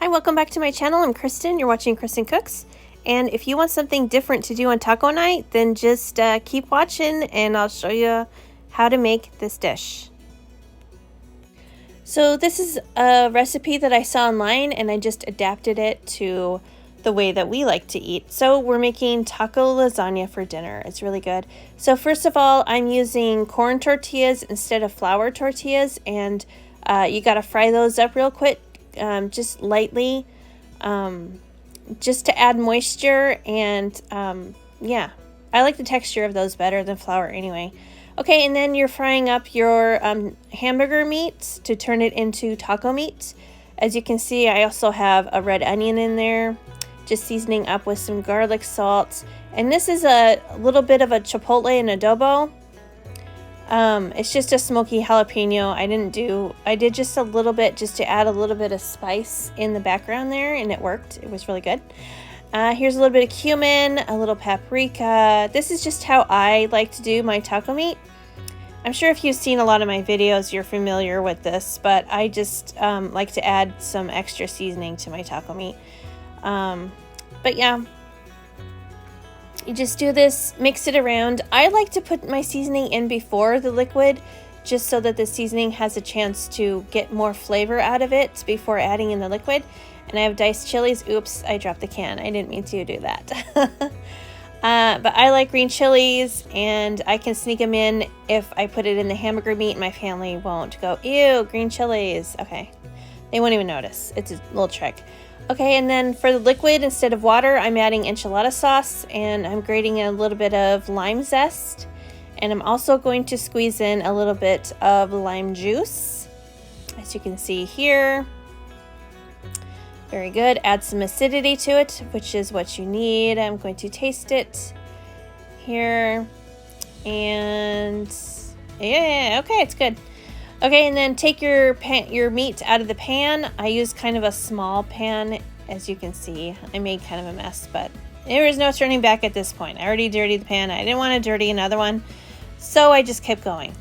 Hi, welcome back to my channel. I'm Kristen. You're watching Kristen Cooks. And if you want something different to do on taco night, then just keep watching and I'll show you how to make this dish. So this is a recipe that I saw online and I just adapted it to the way that we like to eat. So we're making taco lasagna for dinner. It's really good. So first of all, I'm using corn tortillas instead of flour tortillas, and you got to fry those up real quick. Just lightly, just to add moisture, and yeah, I like the texture of those better than flour anyway. Okay, and then you're frying up your hamburger meat to turn it into taco meat. As you can see, I also have a red onion in there, just seasoning up with some garlic salt, and this is a little bit of a chipotle and adobo. It's just a smoky jalapeno. I did just a little bit just to add a little bit of spice in the background there, and it worked. It was really good. Here's a little bit of cumin, a little paprika. This is just how I like to do my taco meat. I'm sure if you've seen a lot of my videos, you're familiar with this, but I just like to add some extra seasoning to my taco meat. But yeah. You just do this, mix it around. I like to put my seasoning in before the liquid, just so that the seasoning has a chance to get more flavor out of it before adding in the liquid. And I have diced chilies. Oops, I dropped the can. I didn't mean to do that. But I like green chilies, and I can sneak them in if I put it in the hamburger meat. My family won't go, ew, green chilies. Okay, they won't even notice. It's a little trick. Okay, and then for the liquid, instead of water, I'm adding enchilada sauce, and I'm grating a little bit of lime zest, and I'm also going to squeeze in a little bit of lime juice, as you can see here. Very good. Add some acidity to it, which is what you need. I'm going to taste it here, and yeah, okay, it's good. Okay, and then take your meat out of the pan. I use kind of a small pan, as you can see. I made kind of a mess, but there is no turning back at this point. I already dirtied the pan. I didn't want to dirty another one, so I just kept going.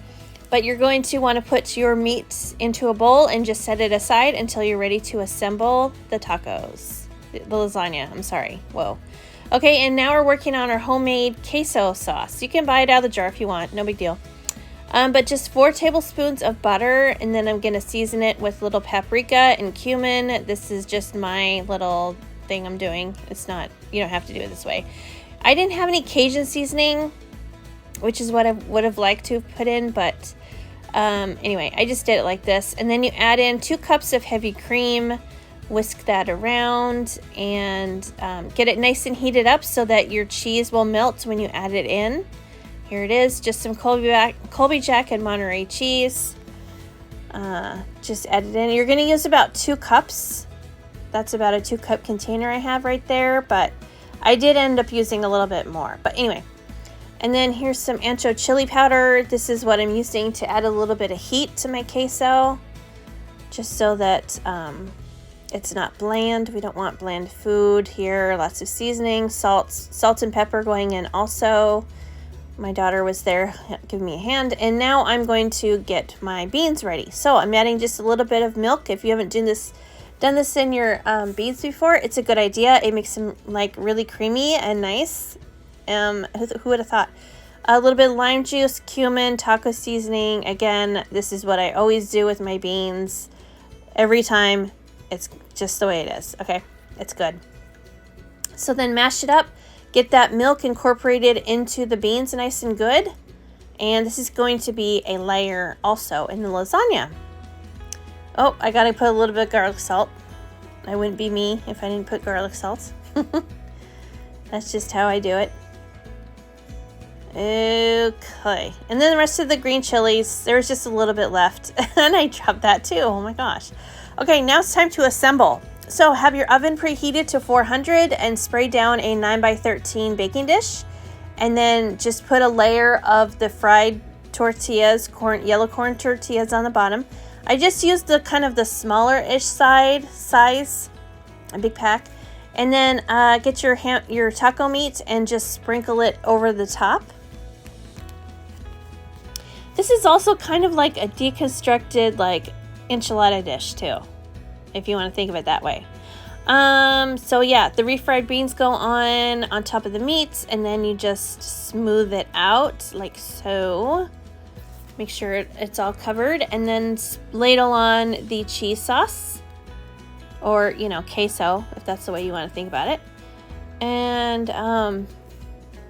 But you're going to want to put your meat into a bowl and just set it aside until you're ready to assemble the tacos. The lasagna, I'm sorry. Whoa. Okay, and now we're working on our homemade queso sauce. You can buy it out of the jar if you want, no big deal. But just 4 tablespoons of butter, and then I'm going to season it with little paprika and cumin. This is just my little thing I'm doing. It's not, you don't have to do it this way. I didn't have any Cajun seasoning, which is what I would have liked to put in, but anyway, I just did it like this. And then you add in 2 cups of heavy cream, whisk that around, and get it nice and heated up so that your cheese will melt when you add it in. Here it is, just some Colby Jack and Monterey cheese. Just add it in. You're going to use about 2 cups. That's about a 2-cup container I have right there, but I did end up using a little bit more. But anyway, and then here's some ancho chili powder. This is what I'm using to add a little bit of heat to my queso, just so that it's not bland. We don't want bland food here. Lots of seasoning, salt and pepper going in also. My daughter was there giving me a hand, and now I'm going to get my beans ready. So I'm adding just a little bit of milk. If you haven't done this in your beans before, it's a good idea. It makes them like really creamy and nice. Who would have thought? A little bit of lime juice, cumin, taco seasoning. Again, this is what I always do with my beans. Every time, it's just the way it is. Okay, it's good. So then mash it up. Get that milk incorporated into the beans nice and good. And this is going to be a layer also in the lasagna. Oh, I gotta put a little bit of garlic salt. I wouldn't be me if I didn't put garlic salt. That's just how I do it. Okay. And then the rest of the green chilies, there's just a little bit left. And I dropped that too. Oh my gosh. Okay, now it's time to assemble. So have your oven preheated to 400 and spray down a 9x13 baking dish, and then just put a layer of the fried tortillas, yellow corn tortillas on the bottom. I just used the kind of the smaller-ish size, a big pack, and then get your taco meat and just sprinkle it over the top. This is also kind of like a deconstructed like enchilada dish too. if you want to think of it that way. So yeah, the refried beans go on top of the meat, and then you just smooth it out like so. Make sure it's all covered, and then ladle on the cheese sauce, or you know, queso, if that's the way you want to think about it. And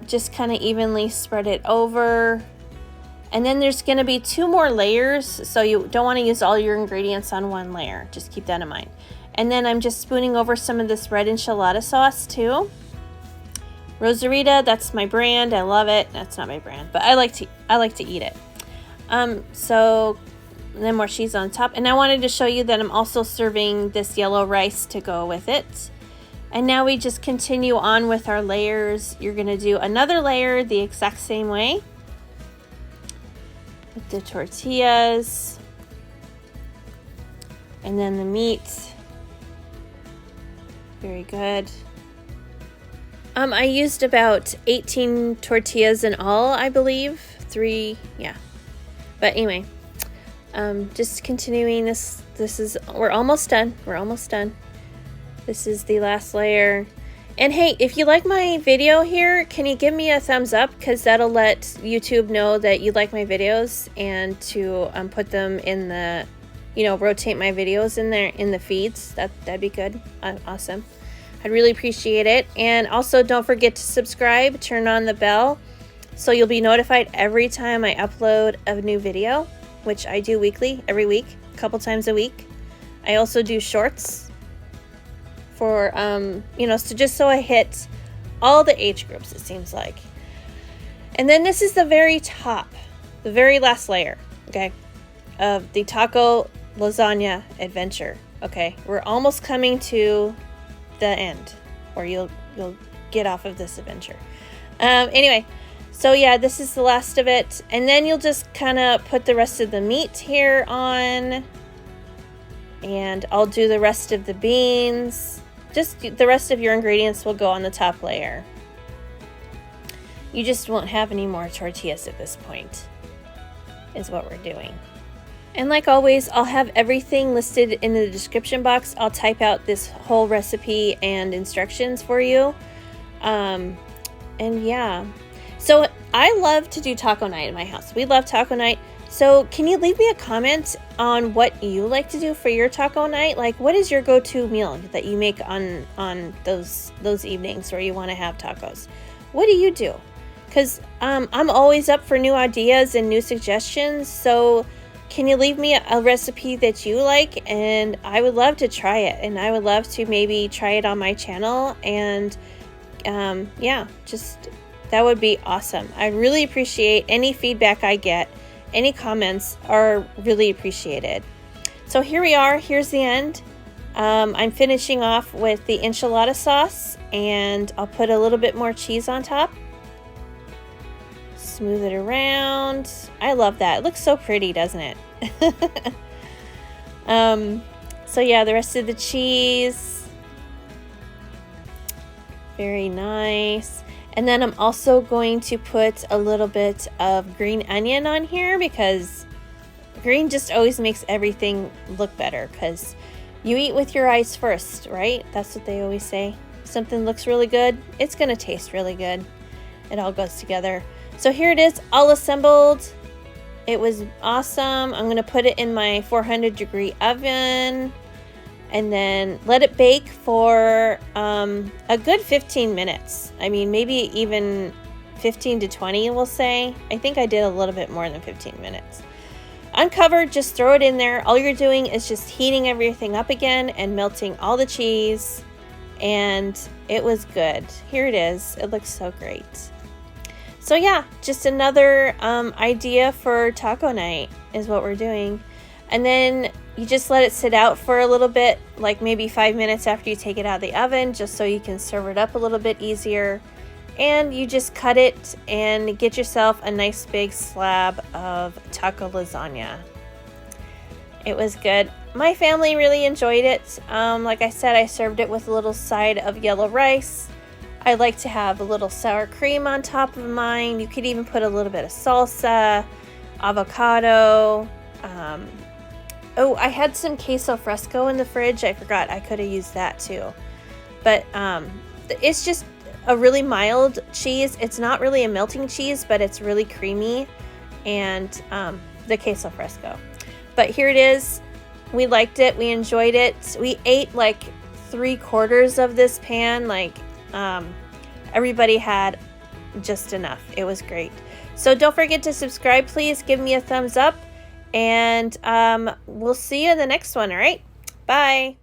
just kind of evenly spread it over. And then there's going to be 2 more layers, so you don't want to use all your ingredients on one layer. Just keep that in mind. And then I'm just spooning over some of this red enchilada sauce too. Rosarita, that's my brand. I love it. That's not my brand, but I like to eat it. So then more cheese on top. And I wanted to show you that I'm also serving this yellow rice to go with it. And now we just continue on with our layers. You're going to do another layer the exact same way with the tortillas, and then the meat. Very good. I used about 18 tortillas in all, I believe. 3, yeah. But anyway, just continuing this. We're almost done. We're almost done. This is the last layer. And hey, if you like my video here, can you give me a thumbs up? Because that'll let YouTube know that you like my videos, and to put them in the, you know, rotate my videos in there in the feeds. That'd be good. Awesome. I'd really appreciate it. And also don't forget to subscribe, turn on the bell, so you'll be notified every time I upload a new video, which I do weekly, every week, a couple times a week. I also do shorts for, you know, so just so I hit all the age groups, it seems like. And then this is the very top, the very last layer, okay, of the taco lasagna adventure. Okay, we're almost coming to the end, or you'll get off of this adventure. Anyway, so yeah, this is the last of it, and then you'll just kind of put the rest of the meat here on, and I'll do the rest of the beans. Just the rest of your ingredients will go on the top layer. You just won't have any more tortillas at this point, is what we're doing. And like always, I'll have everything listed in the description box. I'll type out this whole recipe and instructions for you. And yeah, so I love to do taco night in my house. We love taco night. So can you leave me a comment on what you like to do for your taco night? Like, what is your go-to meal that you make on those evenings where you want to have tacos? What do you do? Because I'm always up for new ideas and new suggestions. So can you leave me a recipe that you like? And I would love to try it. And I would love to maybe try it on my channel. And yeah, just that would be awesome. I really appreciate any feedback I get. Any comments are really appreciated. So here we are. Here's the end. I'm finishing off with the enchilada sauce, and I'll put a little bit more cheese on top. Smooth it around. I love that. It looks so pretty, doesn't it? So yeah, the rest of the cheese. Very nice. And then I'm also going to put a little bit of green onion on here, because green just always makes everything look better, because you eat with your eyes first, right? That's what they always say. If something looks really good, it's going to taste really good. It all goes together. So here it is, all assembled. It was awesome. I'm going to put it in my 400-degree oven and then let it bake for a good 15 minutes. I mean, maybe even 15 to 20, we'll say. I think I did a little bit more than 15 minutes. Uncovered, just throw it in there. All you're doing is just heating everything up again and melting all the cheese. And it was good. Here it is. It looks so great. So yeah, just another idea for taco night is what we're doing. And then you just let it sit out for a little bit, like maybe 5 minutes after you take it out of the oven, just so you can serve it up a little bit easier. And you just cut it and get yourself a nice big slab of taco lasagna. It was good. My family really enjoyed it. Like I said, I served it with a little side of yellow rice. I like to have a little sour cream on top of mine. You could even put a little bit of salsa, avocado, Oh, I had some queso fresco in the fridge. I forgot I could have used that too. But it's just a really mild cheese. It's not really a melting cheese, but it's really creamy, and the queso fresco. But here it is. We liked it. We enjoyed it. We ate like 3/4 of this pan. Like everybody had just enough. It was great. So don't forget to subscribe, please. Give me a thumbs up, and we'll see you in the next one. All right, bye.